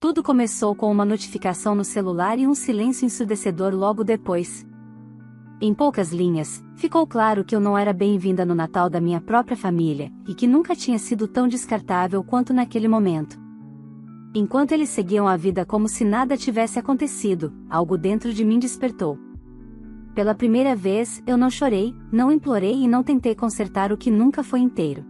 Tudo começou com uma notificação no celular e um silêncio ensurdecedor logo depois. Em poucas linhas, ficou claro que eu não era bem-vinda no Natal da minha própria família, e que nunca tinha sido tão descartável quanto naquele momento. Enquanto eles seguiam a vida como se nada tivesse acontecido, algo dentro de mim despertou. Pela primeira vez, eu não chorei, não implorei e não tentei consertar o que nunca foi inteiro.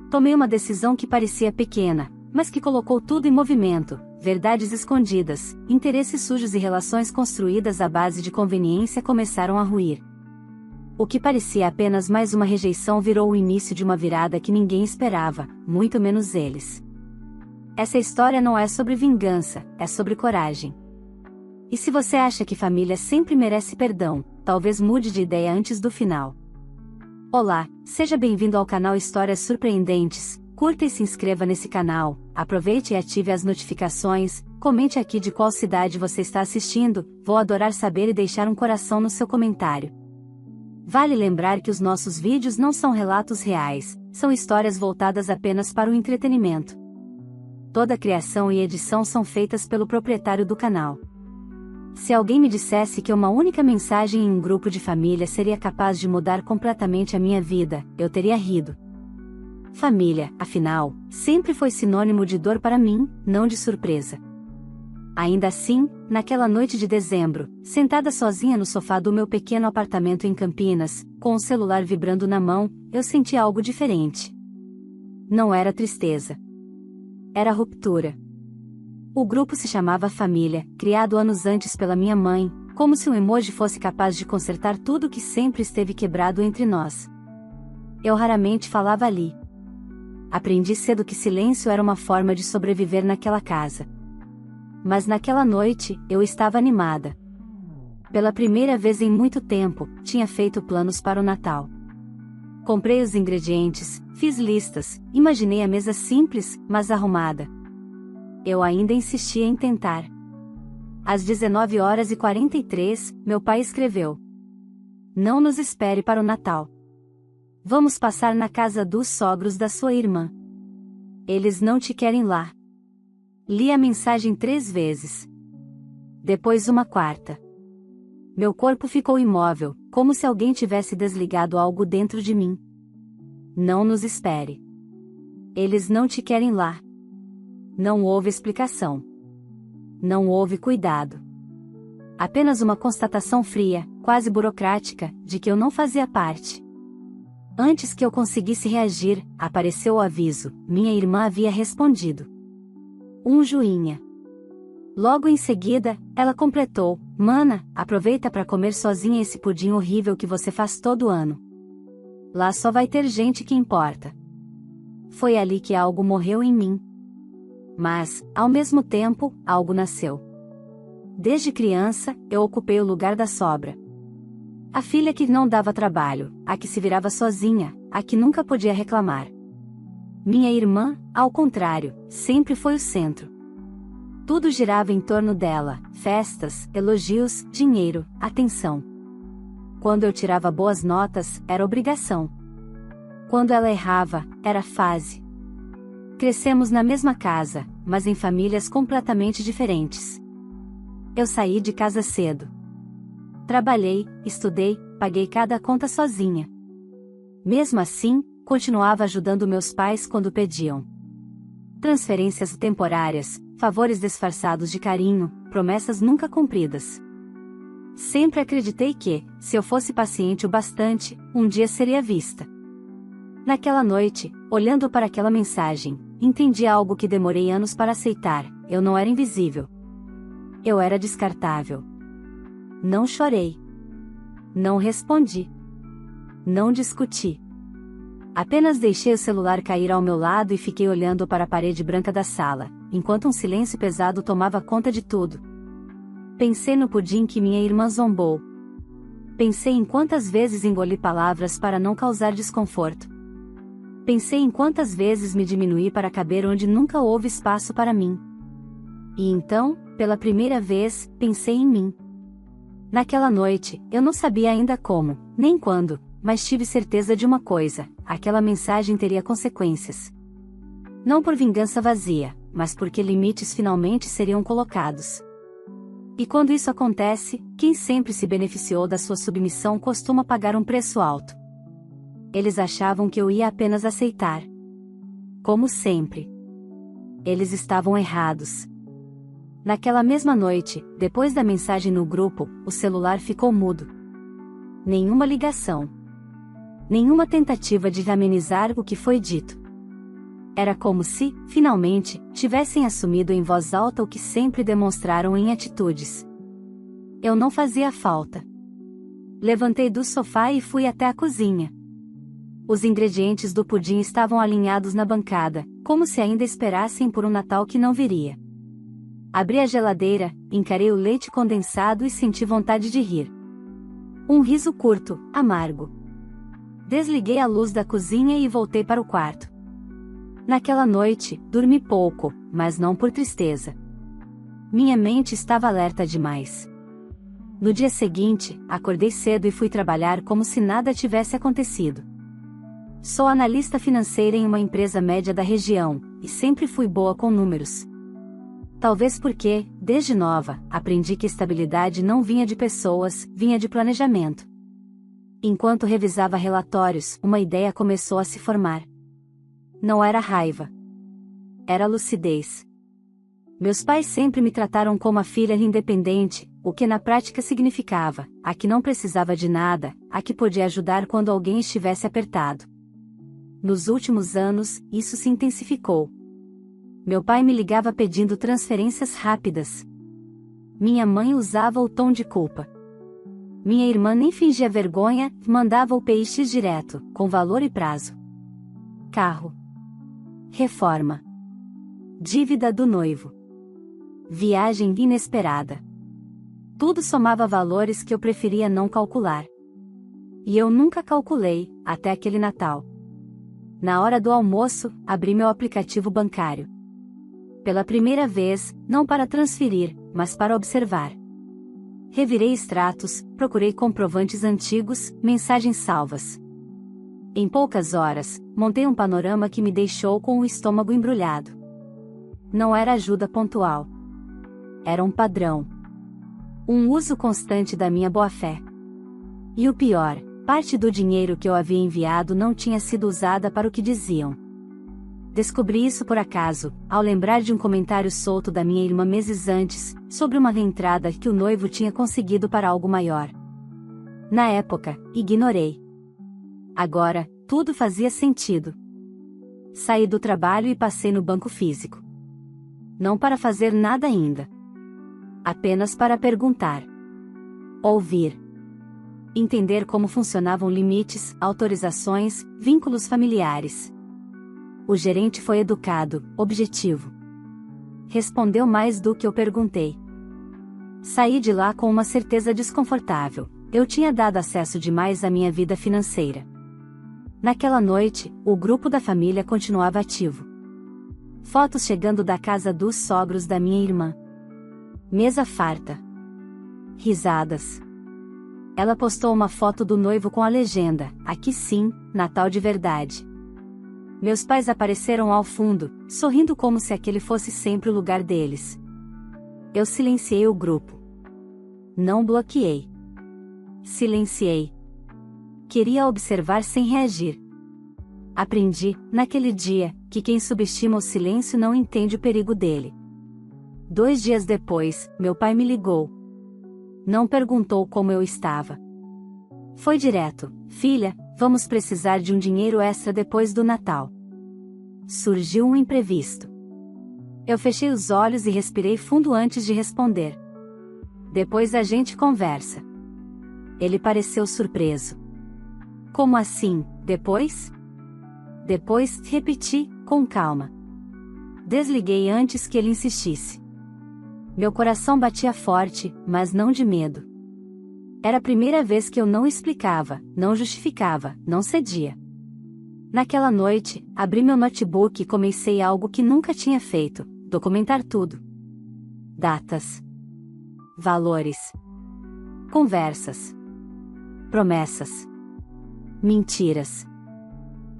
Tomei uma decisão que parecia pequena, mas que colocou tudo em movimento: verdades escondidas, interesses sujos e relações construídas à base de conveniência começaram a ruir. O que parecia apenas mais uma rejeição virou o início de uma virada que ninguém esperava, muito menos eles. Essa história não é sobre vingança, é sobre coragem. E se você acha que família sempre merece perdão, talvez mude de ideia antes do final. Olá, seja bem-vindo ao canal Histórias Surpreendentes. Curta e se inscreva nesse canal, aproveite e ative as notificações, comente aqui de qual cidade você está assistindo, vou adorar saber e deixar um coração no seu comentário. Vale lembrar que os nossos vídeos não são relatos reais, são histórias voltadas apenas para o entretenimento. Toda a criação e edição são feitas pelo proprietário do canal. Se alguém me dissesse que uma única mensagem em um grupo de família seria capaz de mudar completamente a minha vida, eu teria rido. Família, afinal, sempre foi sinônimo de dor para mim, não de surpresa. Ainda assim, naquela noite de dezembro, sentada sozinha no sofá do meu pequeno apartamento em Campinas, com o celular vibrando na mão, eu senti algo diferente. Não era tristeza. Era ruptura. O grupo se chamava Família, criado anos antes pela minha mãe, como se um emoji fosse capaz de consertar tudo que sempre esteve quebrado entre nós. Eu raramente falava ali. Aprendi cedo que silêncio era uma forma de sobreviver naquela casa. Mas naquela noite, eu estava animada. Pela primeira vez em muito tempo, tinha feito planos para o Natal. Comprei os ingredientes, fiz listas, imaginei a mesa simples, mas arrumada. Eu ainda insistia em tentar. Às 19h43, meu pai escreveu: "Não nos espere para o Natal. Vamos passar na casa dos sogros da sua irmã. Eles não te querem lá." Li a mensagem 3 vezes. Depois uma quarta. Meu corpo ficou imóvel, como se alguém tivesse desligado algo dentro de mim. Não nos espere. Eles não te querem lá. Não houve explicação. Não houve cuidado. Apenas uma constatação fria, quase burocrática, de que eu não fazia parte. Antes que eu conseguisse reagir, apareceu o aviso: minha irmã havia respondido. Um joinha. Logo em seguida, ela completou: "Mana, aproveita para comer sozinha esse pudim horrível que você faz todo ano. Lá só vai ter gente que importa." Foi ali que algo morreu em mim. Mas, ao mesmo tempo, algo nasceu. Desde criança, eu ocupei o lugar da sobra. A filha que não dava trabalho, a que se virava sozinha, a que nunca podia reclamar. Minha irmã, ao contrário, sempre foi o centro. Tudo girava em torno dela: festas, elogios, dinheiro, atenção. Quando eu tirava boas notas, era obrigação. Quando ela errava, era fase. Crescemos na mesma casa, mas em famílias completamente diferentes. Eu saí de casa cedo. Trabalhei, estudei, paguei cada conta sozinha. Mesmo assim, continuava ajudando meus pais quando pediam. Transferências temporárias, favores disfarçados de carinho, promessas nunca cumpridas. Sempre acreditei que, se eu fosse paciente o bastante, um dia seria vista. Naquela noite, olhando para aquela mensagem, entendi algo que demorei anos para aceitar: eu não era invisível. Eu era descartável. Não chorei. Não respondi. Não discuti. Apenas deixei o celular cair ao meu lado e fiquei olhando para a parede branca da sala, enquanto um silêncio pesado tomava conta de tudo. Pensei no pudim que minha irmã zombou. Pensei em quantas vezes engoli palavras para não causar desconforto. Pensei em quantas vezes me diminuí para caber onde nunca houve espaço para mim. E então, pela primeira vez, pensei em mim. Naquela noite, eu não sabia ainda como, nem quando, mas tive certeza de uma coisa: aquela mensagem teria consequências. Não por vingança vazia, mas porque limites finalmente seriam colocados. E quando isso acontece, quem sempre se beneficiou da sua submissão costuma pagar um preço alto. Eles achavam que eu ia apenas aceitar. Como sempre. Eles estavam errados. Naquela mesma noite, depois da mensagem no grupo, o celular ficou mudo. Nenhuma ligação. Nenhuma tentativa de amenizar o que foi dito. Era como se, finalmente, tivessem assumido em voz alta o que sempre demonstraram em atitudes. Eu não fazia falta. Levantei do sofá e fui até a cozinha. Os ingredientes do pudim estavam alinhados na bancada, como se ainda esperassem por um Natal que não viria. Abri a geladeira, encarei o leite condensado e senti vontade de rir. Um riso curto, amargo. Desliguei a luz da cozinha e voltei para o quarto. Naquela noite, dormi pouco, mas não por tristeza. Minha mente estava alerta demais. No dia seguinte, acordei cedo e fui trabalhar como se nada tivesse acontecido. Sou analista financeira em uma empresa média da região, e sempre fui boa com números. Talvez porque, desde nova, aprendi que estabilidade não vinha de pessoas, vinha de planejamento. Enquanto revisava relatórios, uma ideia começou a se formar. Não era raiva. Era lucidez. Meus pais sempre me trataram como a filha independente, o que na prática significava, a que não precisava de nada, a que podia ajudar quando alguém estivesse apertado. Nos últimos anos, isso se intensificou. Meu pai me ligava pedindo transferências rápidas. Minha mãe usava o tom de culpa. Minha irmã nem fingia vergonha, mandava o PX direto, com valor e prazo. Carro. Reforma. Dívida do noivo. Viagem inesperada. Tudo somava valores que eu preferia não calcular. E eu nunca calculei, até aquele Natal. Na hora do almoço, abri meu aplicativo bancário. Pela primeira vez, não para transferir, mas para observar. Revirei extratos, procurei comprovantes antigos, mensagens salvas. Em poucas horas, montei um panorama que me deixou com o estômago embrulhado. Não era ajuda pontual. Era um padrão. Um uso constante da minha boa-fé. E o pior, parte do dinheiro que eu havia enviado não tinha sido usada para o que diziam. Descobri isso por acaso, ao lembrar de um comentário solto da minha irmã meses antes, sobre uma reentrada que o noivo tinha conseguido para algo maior. Na época, ignorei. Agora, tudo fazia sentido. Saí do trabalho e passei no banco físico. Não para fazer nada ainda. Apenas para perguntar. Ouvir. Entender como funcionavam limites, autorizações, vínculos familiares. O gerente foi educado, objetivo. Respondeu mais do que eu perguntei. Saí de lá com uma certeza desconfortável. Eu tinha dado acesso demais à minha vida financeira. Naquela noite, o grupo da família continuava ativo. Fotos chegando da casa dos sogros da minha irmã. Mesa farta. Risadas. Ela postou uma foto do noivo com a legenda: "Aqui sim, Natal de verdade." Meus pais apareceram ao fundo, sorrindo como se aquele fosse sempre o lugar deles. Eu silenciei o grupo. Não bloqueei. Silenciei. Queria observar sem reagir. Aprendi, naquele dia, que quem subestima o silêncio não entende o perigo dele. 2 dias depois, meu pai me ligou. Não perguntou como eu estava. Foi direto: "Filha, vamos precisar de um dinheiro extra depois do Natal." Surgiu um imprevisto. Eu fechei os olhos e respirei fundo antes de responder. "Depois a gente conversa." Ele pareceu surpreso. "Como assim, depois?" "Depois", repeti, com calma. Desliguei antes que ele insistisse. Meu coração batia forte, mas não de medo. Era a primeira vez que eu não explicava, não justificava, não cedia. Naquela noite, abri meu notebook e comecei algo que nunca tinha feito: documentar tudo. Datas. Valores. Conversas. Promessas. Mentiras.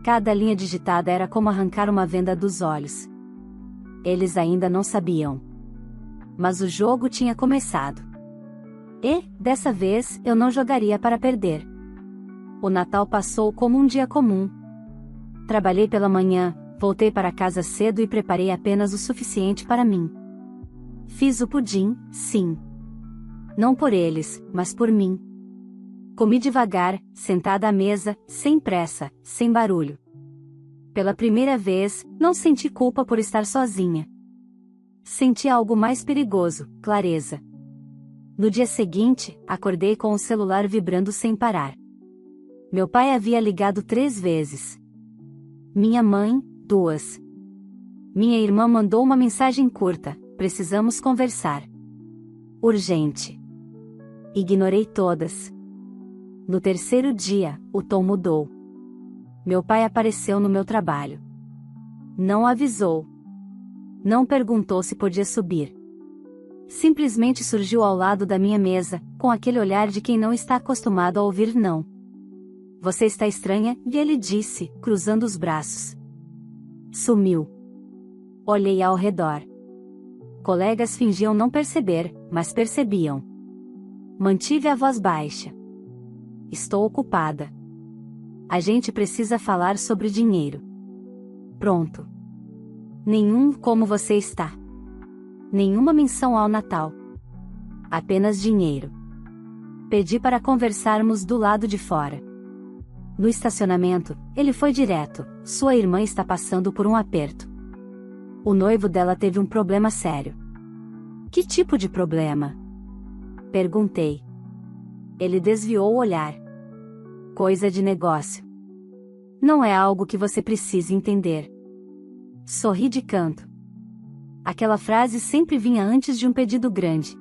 Cada linha digitada era como arrancar uma venda dos olhos. Eles ainda não sabiam. Mas o jogo tinha começado. E, dessa vez, eu não jogaria para perder. O Natal passou como um dia comum. Trabalhei pela manhã, voltei para casa cedo e preparei apenas o suficiente para mim. Fiz o pudim, sim. Não por eles, mas por mim. Comi devagar, sentada à mesa, sem pressa, sem barulho. Pela primeira vez, não senti culpa por estar sozinha. Senti algo mais perigoso, clareza. No dia seguinte, acordei com o celular vibrando sem parar. Meu pai havia ligado 3 vezes. Minha mãe, 2. Minha irmã mandou uma mensagem curta: precisamos conversar. Urgente. Ignorei todas. No terceiro dia, o tom mudou. Meu pai apareceu no meu trabalho. Não avisou. Não perguntou se podia subir. Simplesmente surgiu ao lado da minha mesa, com aquele olhar de quem não está acostumado a ouvir não. Você está estranha, e ele disse, cruzando os braços. Sumiu. Olhei ao redor. Colegas fingiam não perceber, mas percebiam. Mantive a voz baixa. Estou ocupada. A gente precisa falar sobre dinheiro. Pronto. Nenhum como você está. Nenhuma menção ao Natal. Apenas dinheiro. Pedi para conversarmos do lado de fora. No estacionamento, ele foi direto: sua irmã está passando por um aperto. O noivo dela teve um problema sério. Que tipo de problema? Perguntei. Ele desviou o olhar. Coisa de negócio. Não é algo que você precise entender. Sorri de canto. Aquela frase sempre vinha antes de um pedido grande.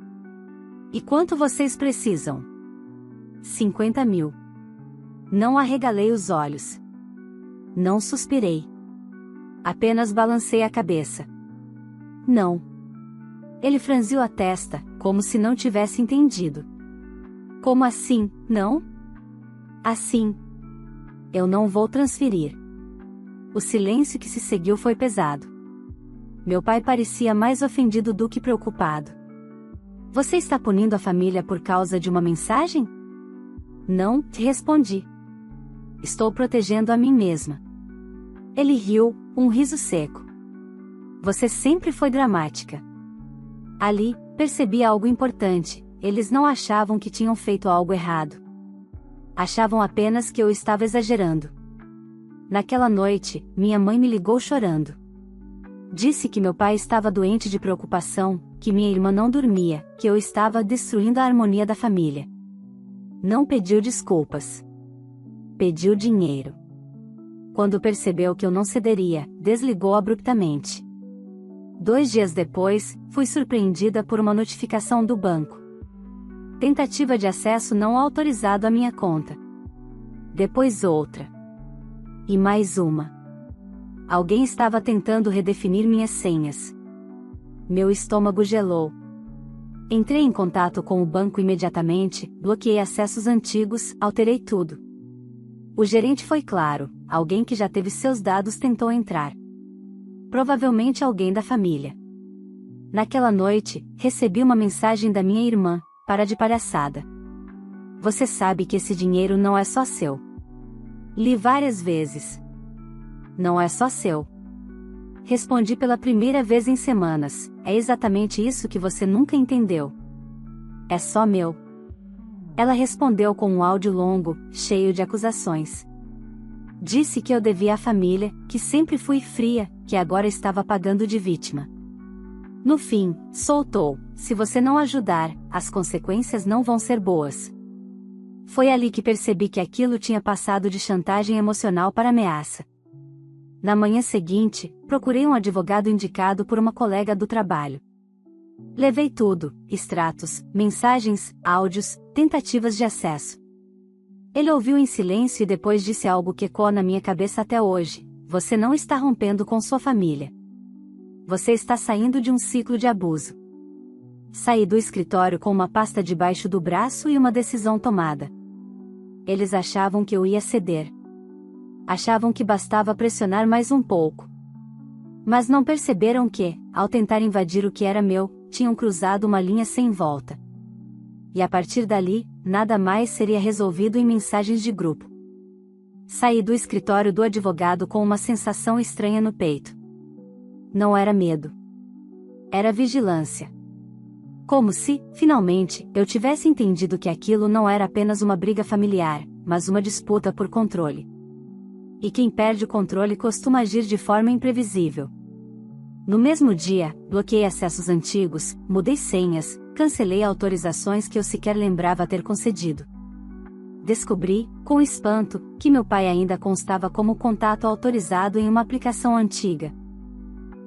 E quanto vocês precisam? 50 mil. Não arregalei os olhos. Não suspirei. Apenas balancei a cabeça. Não. Ele franziu a testa, como se não tivesse entendido. Como assim, não? Assim. Eu não vou transferir. O silêncio que se seguiu foi pesado. Meu pai parecia mais ofendido do que preocupado. Você está punindo a família por causa de uma mensagem? Não, respondi. Estou protegendo a mim mesma. Ele riu, um riso seco. Você sempre foi dramática. Ali, percebi algo importante: eles não achavam que tinham feito algo errado. Achavam apenas que eu estava exagerando. Naquela noite, minha mãe me ligou chorando. Disse que meu pai estava doente de preocupação, que minha irmã não dormia, que eu estava destruindo a harmonia da família. Não pediu desculpas. Pediu dinheiro. Quando percebeu que eu não cederia, desligou abruptamente. 2 dias depois, fui surpreendida por uma notificação do banco. Tentativa de acesso não autorizado à minha conta. Depois outra. E mais uma. Alguém estava tentando redefinir minhas senhas. Meu estômago gelou. Entrei em contato com o banco imediatamente, bloqueei acessos antigos, alterei tudo. O gerente foi claro: alguém que já teve seus dados tentou entrar. Provavelmente alguém da família. Naquela noite, recebi uma mensagem da minha irmã: para de palhaçada. Você sabe que esse dinheiro não é só seu. Li várias vezes. Não é só seu. Respondi pela primeira vez em semanas: é exatamente isso que você nunca entendeu. É só meu. Ela respondeu com um áudio longo, cheio de acusações. Disse que eu devia à família, que sempre fui fria, que agora estava pagando de vítima. No fim, soltou: se você não ajudar, as consequências não vão ser boas. Foi ali que percebi que aquilo tinha passado de chantagem emocional para ameaça. Na manhã seguinte, procurei um advogado indicado por uma colega do trabalho. Levei tudo: extratos, mensagens, áudios, tentativas de acesso. Ele ouviu em silêncio e depois disse algo que ecoa na minha cabeça até hoje: você não está rompendo com sua família. Você está saindo de um ciclo de abuso. Saí do escritório com uma pasta debaixo do braço e uma decisão tomada. Eles achavam que eu ia ceder. Achavam que bastava pressionar mais um pouco. Mas não perceberam que, ao tentar invadir o que era meu, tinham cruzado uma linha sem volta. E a partir dali, nada mais seria resolvido em mensagens de grupo. Saí do escritório do advogado com uma sensação estranha no peito. Não era medo. Era vigilância. Como se, finalmente, eu tivesse entendido que aquilo não era apenas uma briga familiar, mas uma disputa por controle. E quem perde o controle costuma agir de forma imprevisível. No mesmo dia, bloqueei acessos antigos, mudei senhas, cancelei autorizações que eu sequer lembrava ter concedido. Descobri, com espanto, que meu pai ainda constava como contato autorizado em uma aplicação antiga.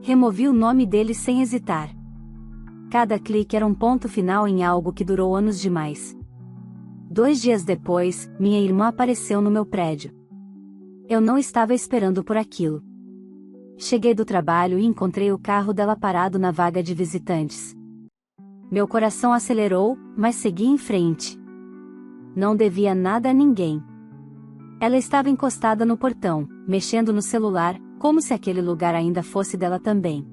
Removi o nome dele sem hesitar. Cada clique era um ponto final em algo que durou anos demais. 2 dias depois, minha irmã apareceu no meu prédio. Eu não estava esperando por aquilo. Cheguei do trabalho e encontrei o carro dela parado na vaga de visitantes. Meu coração acelerou, mas segui em frente. Não devia nada a ninguém. Ela estava encostada no portão, mexendo no celular, como se aquele lugar ainda fosse dela também.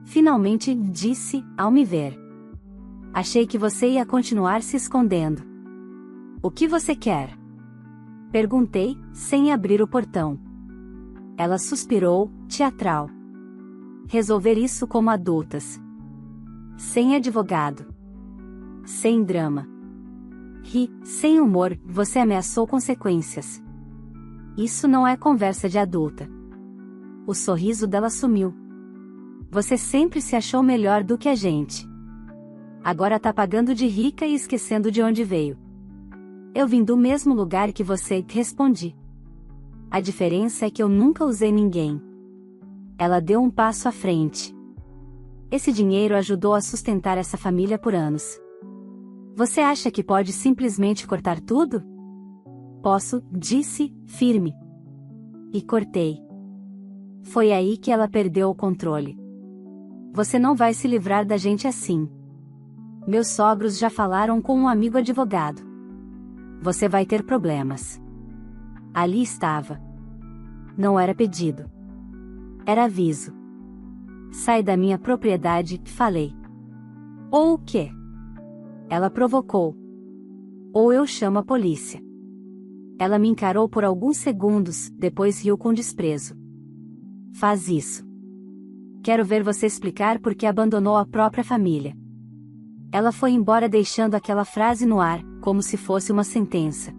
Finalmente, disse, ao me ver. Achei que você ia continuar se escondendo. O que você quer? Perguntei, sem abrir o portão. Ela suspirou, teatral. Resolver isso como adultas. Sem advogado. Sem drama. Ri, sem humor, você ameaçou consequências. Isso não é conversa de adulta. O sorriso dela sumiu. Você sempre se achou melhor do que a gente. Agora tá pagando de rica e esquecendo de onde veio. Eu vim do mesmo lugar que você, respondi. A diferença é que eu nunca usei ninguém. Ela deu um passo à frente. Esse dinheiro ajudou a sustentar essa família por anos. Você acha que pode simplesmente cortar tudo? Posso, disse, firme. E cortei. Foi aí que ela perdeu o controle. Você não vai se livrar da gente assim. Meus sogros já falaram com um amigo advogado. Você vai ter problemas. Ali estava. Não era pedido. Era aviso. Sai da minha propriedade, falei. Ou o quê? Ela provocou. Ou eu chamo a polícia. Ela me encarou por alguns segundos, depois riu com desprezo. Faz isso. Quero ver você explicar por que abandonou a própria família. Ela foi embora deixando aquela frase no ar, como se fosse uma sentença.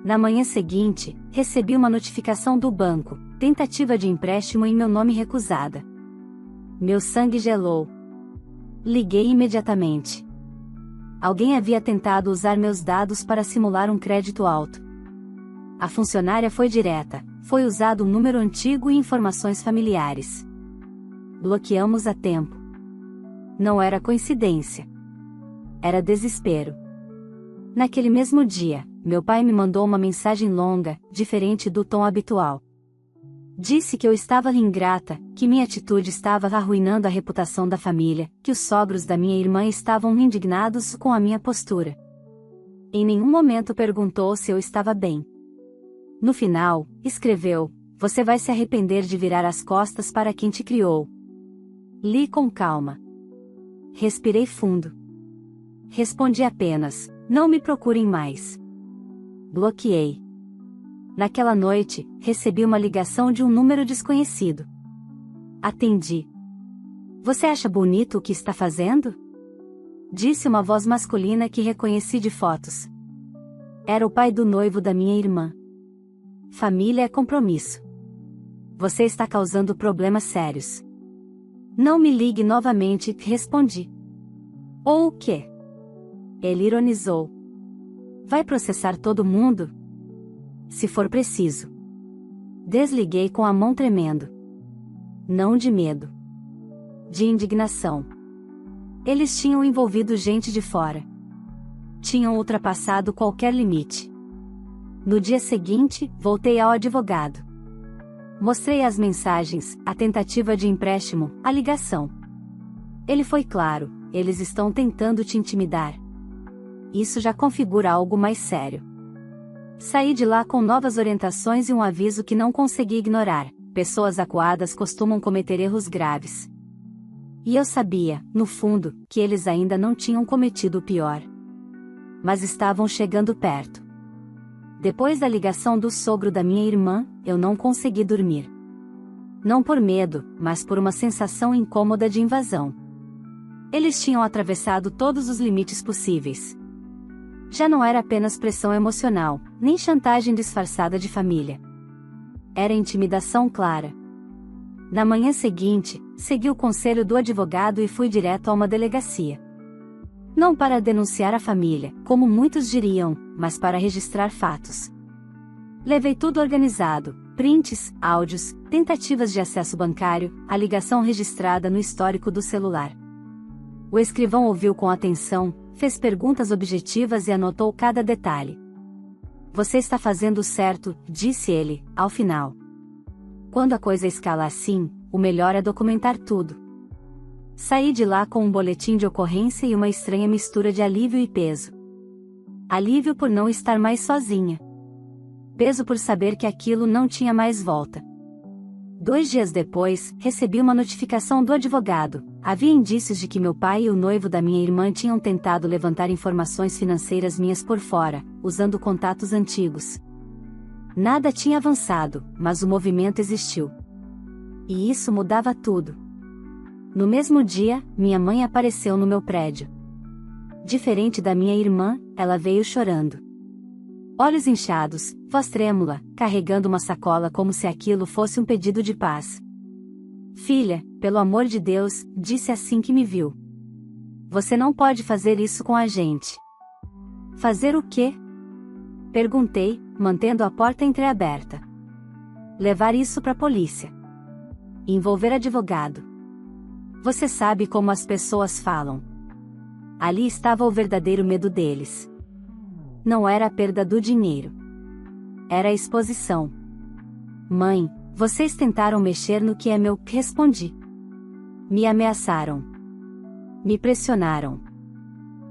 Na manhã seguinte, recebi uma notificação do banco, tentativa de empréstimo em meu nome recusada. Meu sangue gelou. Liguei imediatamente. Alguém havia tentado usar meus dados para simular um crédito alto. A funcionária foi direta, foi usado um número antigo e informações familiares. Bloqueamos a tempo. Não era coincidência. Era desespero. Naquele mesmo dia, meu pai me mandou uma mensagem longa, diferente do tom habitual. Disse que eu estava ingrata, que minha atitude estava arruinando a reputação da família, que os sogros da minha irmã estavam indignados com a minha postura. Em nenhum momento perguntou se eu estava bem. No final, escreveu: você vai se arrepender de virar as costas para quem te criou. Li com calma. Respirei fundo. Respondi apenas: não me procurem mais. Bloqueei. Naquela noite, recebi uma ligação de um número desconhecido. Atendi. Você acha bonito o que está fazendo? Disse uma voz masculina que reconheci de fotos. Era o pai do noivo da minha irmã. Família é compromisso. Você está causando problemas sérios. Não me ligue novamente, respondi. Ou o quê? Ele ironizou. Vai processar todo mundo? Se for preciso. Desliguei com a mão tremendo. Não de medo. De indignação. Eles tinham envolvido gente de fora. Tinham ultrapassado qualquer limite. No dia seguinte, voltei ao advogado. Mostrei as mensagens, a tentativa de empréstimo, a ligação. Ele foi claro: eles estão tentando te intimidar. Isso já configura algo mais sério. Saí de lá com novas orientações e um aviso que não consegui ignorar: pessoas acuadas costumam cometer erros graves. E eu sabia, no fundo, que eles ainda não tinham cometido o pior. Mas estavam chegando perto. Depois da ligação do sogro da minha irmã, eu não consegui dormir. Não por medo, mas por uma sensação incômoda de invasão. Eles tinham atravessado todos os limites possíveis. Já não era apenas pressão emocional, nem chantagem disfarçada de família. Era intimidação clara. Na manhã seguinte, segui o conselho do advogado e fui direto a uma delegacia. Não para denunciar a família, como muitos diriam, mas para registrar fatos. Levei tudo organizado, prints, áudios, tentativas de acesso bancário, a ligação registrada no histórico do celular. O escrivão ouviu com atenção, fez perguntas objetivas e anotou cada detalhe. Você está fazendo certo, disse ele, ao final. Quando a coisa escala assim, o melhor é documentar tudo. Saí de lá com um boletim de ocorrência e uma estranha mistura de alívio e peso. Alívio por não estar mais sozinha. Peso por saber que aquilo não tinha mais volta. 2 dias depois, recebi uma notificação do advogado. Havia indícios de que meu pai e o noivo da minha irmã tinham tentado levantar informações financeiras minhas por fora, usando contatos antigos. Nada tinha avançado, mas o movimento existiu. E isso mudava tudo. No mesmo dia, minha mãe apareceu no meu prédio. Diferente da minha irmã, ela veio chorando. Olhos inchados, voz trêmula, carregando uma sacola como se aquilo fosse um pedido de paz. Filha, pelo amor de Deus, disse assim que me viu. Você não pode fazer isso com a gente. Fazer o quê? Perguntei, mantendo a porta entreaberta. Levar isso para a polícia. Envolver advogado. Você sabe como as pessoas falam. Ali estava o verdadeiro medo deles. Não era a perda do dinheiro. Era a exposição. Mãe, vocês tentaram mexer no que é meu, respondi. Me ameaçaram. Me pressionaram.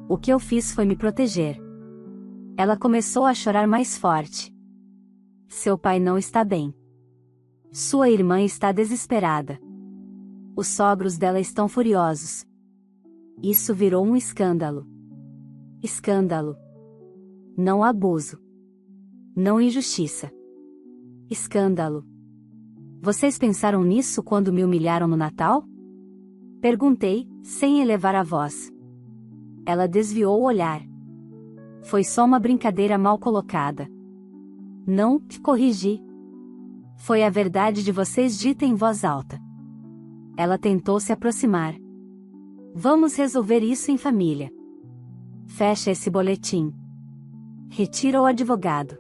O que eu fiz foi me proteger. Ela começou a chorar mais forte. Seu pai não está bem. Sua irmã está desesperada. Os sogros dela estão furiosos. Isso virou um escândalo. Escândalo. Não abuso. Não injustiça. Escândalo. Vocês pensaram nisso quando me humilharam no Natal? Perguntei, sem elevar a voz. Ela desviou o olhar. Foi só uma brincadeira mal colocada. Não, corrigi. Foi a verdade de vocês dita em voz alta. Ela tentou se aproximar. Vamos resolver isso em família. Fecha esse boletim. Retira o advogado.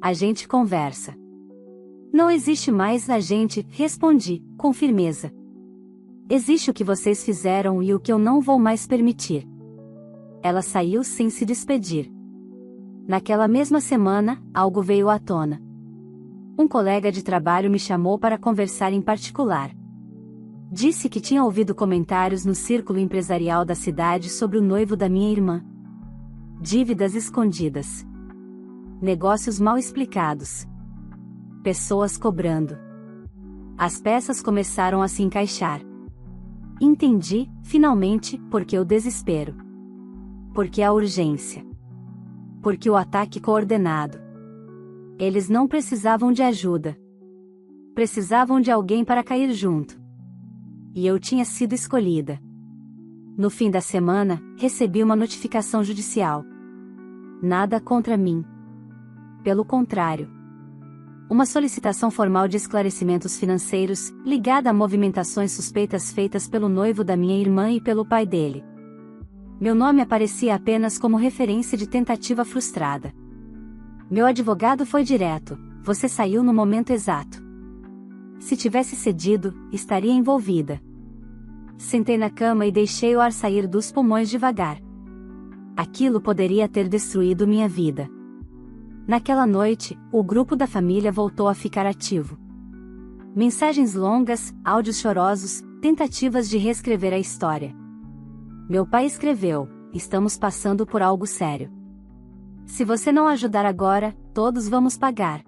A gente conversa. Não existe mais a gente, respondi, com firmeza. Existe o que vocês fizeram e o que eu não vou mais permitir. Ela saiu sem se despedir. Naquela mesma semana, algo veio à tona. Um colega de trabalho me chamou para conversar em particular. Disse que tinha ouvido comentários no círculo empresarial da cidade sobre o noivo da minha irmã. Dívidas escondidas. Negócios mal explicados. Pessoas cobrando. As peças começaram a se encaixar. Entendi, finalmente, porque o desespero. Porque a urgência. Porque o ataque coordenado. Eles não precisavam de ajuda. Precisavam de alguém para cair junto. E eu tinha sido escolhida. No fim da semana, recebi uma notificação judicial. Nada contra mim. Pelo contrário. Uma solicitação formal de esclarecimentos financeiros, ligada a movimentações suspeitas feitas pelo noivo da minha irmã e pelo pai dele. Meu nome aparecia apenas como referência de tentativa frustrada. Meu advogado foi direto: você saiu no momento exato. Se tivesse cedido, estaria envolvida. Sentei na cama e deixei o ar sair dos pulmões devagar. Aquilo poderia ter destruído minha vida. Naquela noite, o grupo da família voltou a ficar ativo. Mensagens longas, áudios chorosos, tentativas de reescrever a história. Meu pai escreveu: estamos passando por algo sério. Se você não ajudar agora, todos vamos pagar.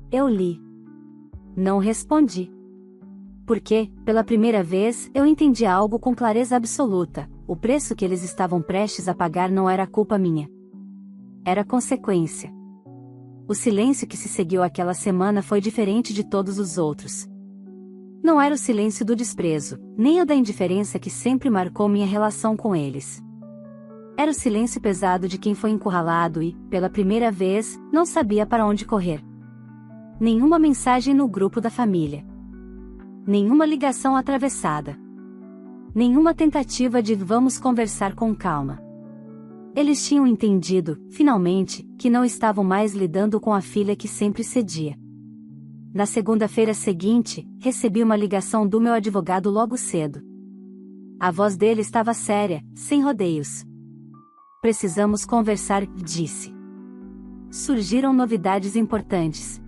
Eu li. Não respondi. Porque, pela primeira vez, eu entendi algo com clareza absoluta: o preço que eles estavam prestes a pagar não era culpa minha. Era consequência. O silêncio que se seguiu aquela semana foi diferente de todos os outros. Não era o silêncio do desprezo, nem o da indiferença que sempre marcou minha relação com eles. Era o silêncio pesado de quem foi encurralado e, pela primeira vez, não sabia para onde correr. Nenhuma mensagem no grupo da família. Nenhuma ligação atravessada. Nenhuma tentativa de vamos conversar com calma. Eles tinham entendido, finalmente, que não estavam mais lidando com a filha que sempre cedia. Na segunda-feira seguinte, recebi uma ligação do meu advogado logo cedo. A voz dele estava séria, sem rodeios. Precisamos conversar, disse. Surgiram novidades importantes.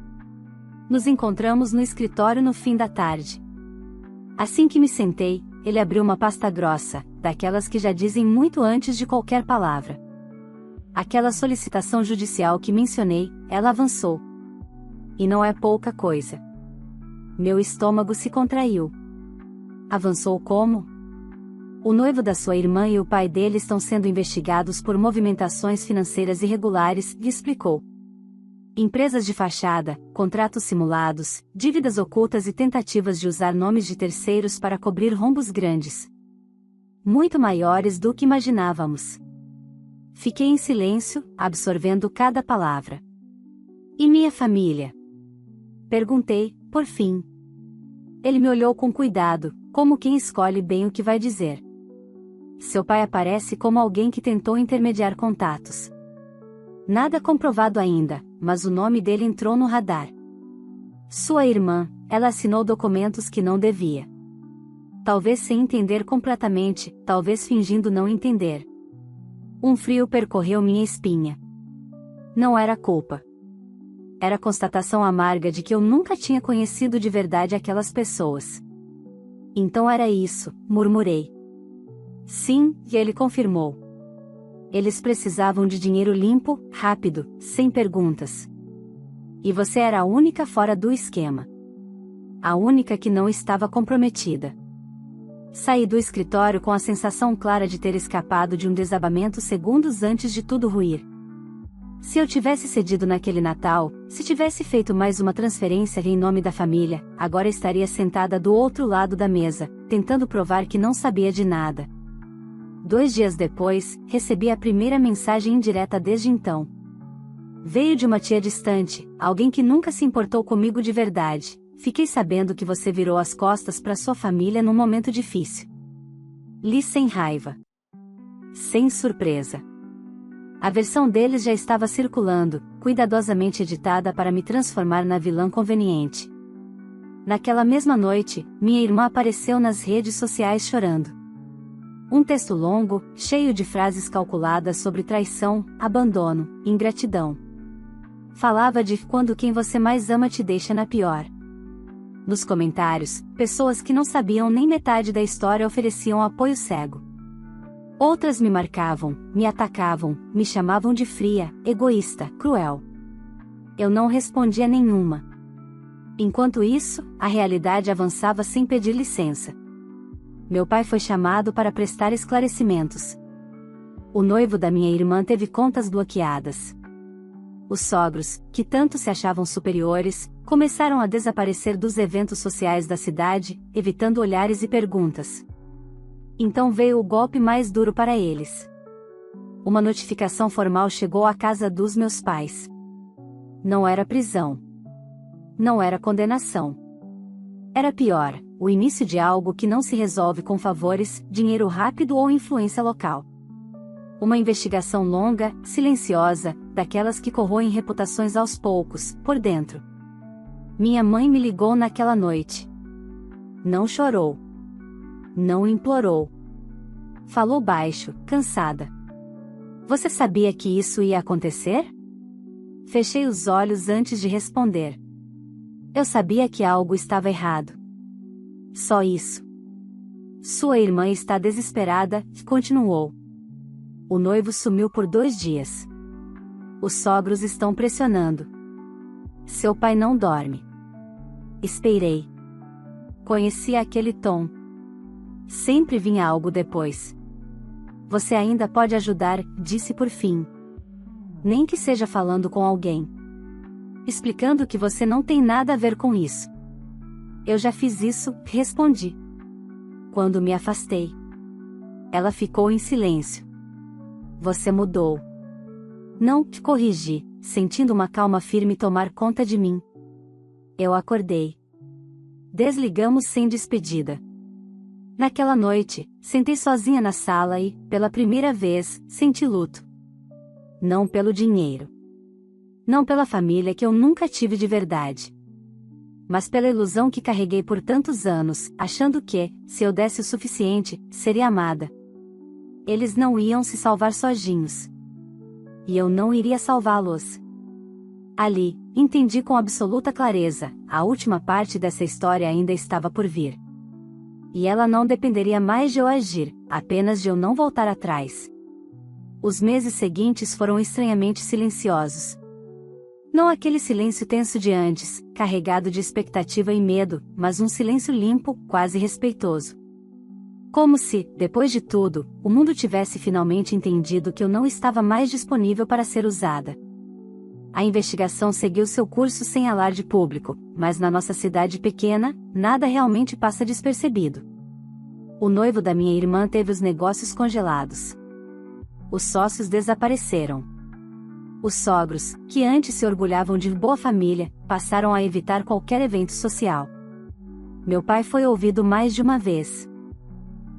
Nos encontramos no escritório no fim da tarde. Assim que me sentei, ele abriu uma pasta grossa, daquelas que já dizem muito antes de qualquer palavra. Aquela solicitação judicial que mencionei, ela avançou. E não é pouca coisa. Meu estômago se contraiu. Avançou como? O noivo da sua irmã e o pai dele estão sendo investigados por movimentações financeiras irregulares, lhe explicou. Empresas de fachada, contratos simulados, dívidas ocultas e tentativas de usar nomes de terceiros para cobrir rombos grandes. Muito maiores do que imaginávamos. Fiquei em silêncio, absorvendo cada palavra. E minha família? Perguntei, por fim. Ele me olhou com cuidado, como quem escolhe bem o que vai dizer. Seu pai aparece como alguém que tentou intermediar contatos. Nada comprovado ainda, mas o nome dele entrou no radar. Sua irmã, ela assinou documentos que não devia. Talvez sem entender completamente, talvez fingindo não entender. Um frio percorreu minha espinha. Não era culpa. Era constatação amarga de que eu nunca tinha conhecido de verdade aquelas pessoas. Então era isso, murmurei. Sim, e ele confirmou. Eles precisavam de dinheiro limpo, rápido, sem perguntas. E você era a única fora do esquema. A única que não estava comprometida. Saí do escritório com a sensação clara de ter escapado de um desabamento segundos antes de tudo ruir. Se eu tivesse cedido naquele Natal, se tivesse feito mais uma transferência em nome da família, agora estaria sentada do outro lado da mesa, tentando provar que não sabia de nada. 2 dias depois, recebi a primeira mensagem indireta desde então. Veio de uma tia distante, alguém que nunca se importou comigo de verdade. Fiquei sabendo que você virou as costas para sua família num momento difícil. Li sem raiva. Sem surpresa. A versão deles já estava circulando, cuidadosamente editada para me transformar na vilã conveniente. Naquela mesma noite, minha irmã apareceu nas redes sociais chorando. Um texto longo, cheio de frases calculadas sobre traição, abandono, ingratidão. Falava de quando quem você mais ama te deixa na pior. Nos comentários, pessoas que não sabiam nem metade da história ofereciam apoio cego. Outras me marcavam, me atacavam, me chamavam de fria, egoísta, cruel. Eu não respondia nenhuma. Enquanto isso, a realidade avançava sem pedir licença. Meu pai foi chamado para prestar esclarecimentos. O noivo da minha irmã teve contas bloqueadas. Os sogros, que tanto se achavam superiores, começaram a desaparecer dos eventos sociais da cidade, evitando olhares e perguntas. Então veio o golpe mais duro para eles. Uma notificação formal chegou à casa dos meus pais. Não era prisão. Não era condenação. Era pior, o início de algo que não se resolve com favores, dinheiro rápido ou influência local. Uma investigação longa, silenciosa, daquelas que corroem reputações aos poucos, por dentro. Minha mãe me ligou naquela noite. Não chorou. Não implorou. Falou baixo, cansada. Você sabia que isso ia acontecer? Fechei os olhos antes de responder. Eu sabia que algo estava errado. Só isso. Sua irmã está desesperada, continuou. O noivo sumiu por 2 dias. Os sogros estão pressionando. Seu pai não dorme. Esperei. Conhecia aquele tom. Sempre vinha algo depois. Você ainda pode ajudar, disse por fim. Nem que seja falando com alguém. Explicando que você não tem nada a ver com isso. Eu já fiz isso, respondi. Quando me afastei. Ela ficou em silêncio. Você mudou. Não, corrigi, sentindo uma calma firme tomar conta de mim. Eu acordei. Desligamos sem despedida. Naquela noite, sentei sozinha na sala e, pela primeira vez, senti luto. Não pelo dinheiro. Não pela família que eu nunca tive de verdade. Mas pela ilusão que carreguei por tantos anos, achando que, se eu desse o suficiente, seria amada. Eles não iam se salvar sozinhos. E eu não iria salvá-los. Ali, entendi com absoluta clareza, a última parte dessa história ainda estava por vir. E ela não dependeria mais de eu agir, apenas de eu não voltar atrás. Os meses seguintes foram estranhamente silenciosos. Não aquele silêncio tenso de antes, carregado de expectativa e medo, mas um silêncio limpo, quase respeitoso. Como se, depois de tudo, o mundo tivesse finalmente entendido que eu não estava mais disponível para ser usada. A investigação seguiu seu curso sem alarde público, mas na nossa cidade pequena, nada realmente passa despercebido. O noivo da minha irmã teve os negócios congelados. Os sócios desapareceram. Os sogros, que antes se orgulhavam de boa família, passaram a evitar qualquer evento social. Meu pai foi ouvido mais de uma vez.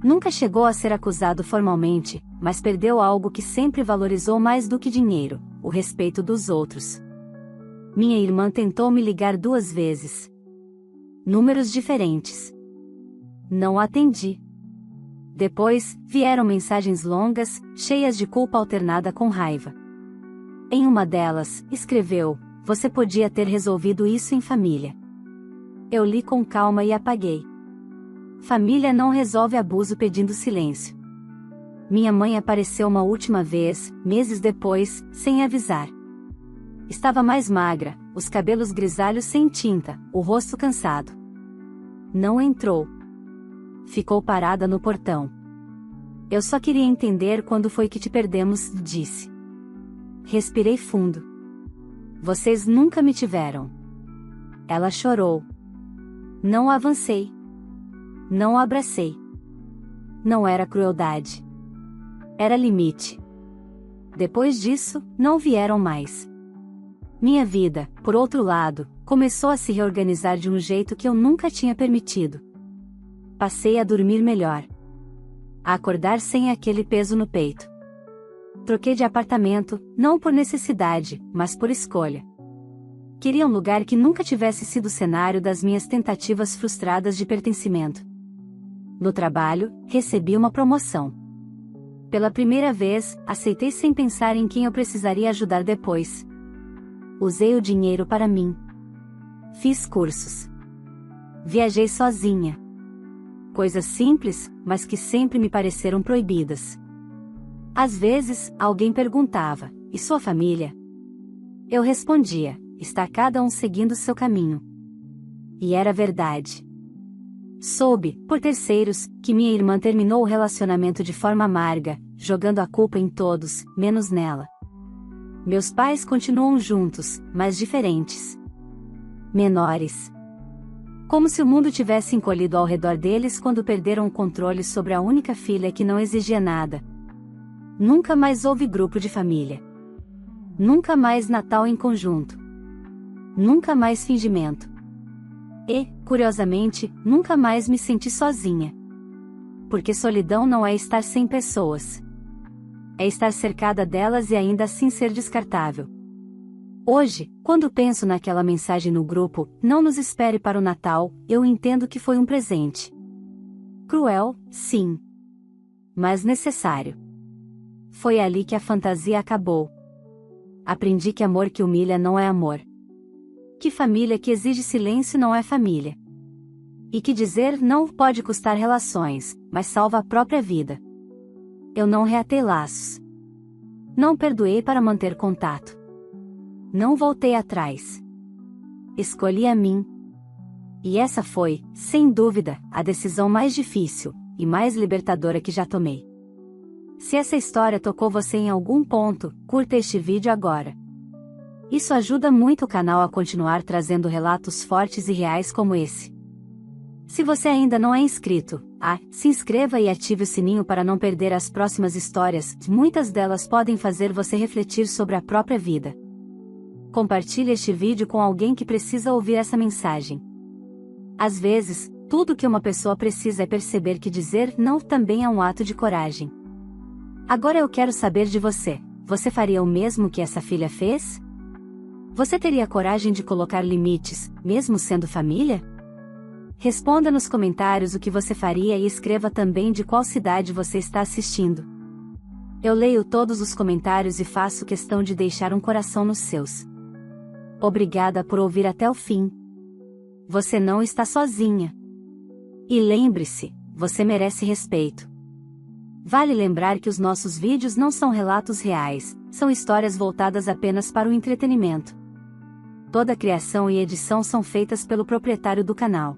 Nunca chegou a ser acusado formalmente, mas perdeu algo que sempre valorizou mais do que dinheiro: o respeito dos outros. Minha irmã tentou me ligar 2 vezes. Números diferentes. Não atendi. Depois, vieram mensagens longas, cheias de culpa alternada com raiva. Em uma delas, escreveu: "Você podia ter resolvido isso em família." Eu li com calma e apaguei. Família não resolve abuso pedindo silêncio. Minha mãe apareceu uma última vez, meses depois, sem avisar. Estava mais magra, os cabelos grisalhos sem tinta, o rosto cansado. Não entrou. Ficou parada no portão. Eu só queria entender quando foi que te perdemos, disse. Respirei fundo. Vocês nunca me tiveram. Ela chorou. Não avancei. Não abracei. Não era crueldade. Era limite. Depois disso, não vieram mais. Minha vida, por outro lado, começou a se reorganizar de um jeito que eu nunca tinha permitido. Passei a dormir melhor. A acordar sem aquele peso no peito. Troquei de apartamento, não por necessidade, mas por escolha. Queria um lugar que nunca tivesse sido cenário das minhas tentativas frustradas de pertencimento. No trabalho, recebi uma promoção. Pela primeira vez, aceitei sem pensar em quem eu precisaria ajudar depois. Usei o dinheiro para mim. Fiz cursos. Viajei sozinha. Coisas simples, mas que sempre me pareceram proibidas. Às vezes, alguém perguntava: "E sua família?" Eu respondia: "Está cada um seguindo seu caminho." E era verdade. Soube, por terceiros, que minha irmã terminou o relacionamento de forma amarga, jogando a culpa em todos, menos nela. Meus pais continuam juntos, mas diferentes. Menores. Como se o mundo tivesse encolhido ao redor deles quando perderam o controle sobre a única filha que não exigia nada. Nunca mais houve grupo de família. Nunca mais Natal em conjunto. Nunca mais fingimento. E, curiosamente, nunca mais me senti sozinha. Porque solidão não é estar sem pessoas. É estar cercada delas e ainda assim ser descartável. Hoje, quando penso naquela mensagem no grupo, "Não nos espere para o Natal", eu entendo que foi um presente. Cruel, sim. Mas necessário. Foi ali que a fantasia acabou. Aprendi que amor que humilha não é amor. Que família que exige silêncio não é família. E que dizer não pode custar relações, mas salva a própria vida. Eu não reatei laços. Não perdoei para manter contato. Não voltei atrás. Escolhi a mim. E essa foi, sem dúvida, a decisão mais difícil e mais libertadora que já tomei. Se essa história tocou você em algum ponto, curta este vídeo agora. Isso ajuda muito o canal a continuar trazendo relatos fortes e reais como esse. Se você ainda não é inscrito, se inscreva e ative o sininho para não perder as próximas histórias, muitas delas podem fazer você refletir sobre a própria vida. Compartilhe este vídeo com alguém que precisa ouvir essa mensagem. Às vezes, tudo que uma pessoa precisa é perceber que dizer não também é um ato de coragem. Agora eu quero saber de você: você faria o mesmo que essa filha fez? Você teria coragem de colocar limites, mesmo sendo família? Responda nos comentários o que você faria e escreva também de qual cidade você está assistindo. Eu leio todos os comentários e faço questão de deixar um coração nos seus. Obrigada por ouvir até o fim. Você não está sozinha. E lembre-se, você merece respeito. Vale lembrar que os nossos vídeos não são relatos reais, são histórias voltadas apenas para o entretenimento. Toda a criação e edição são feitas pelo proprietário do canal.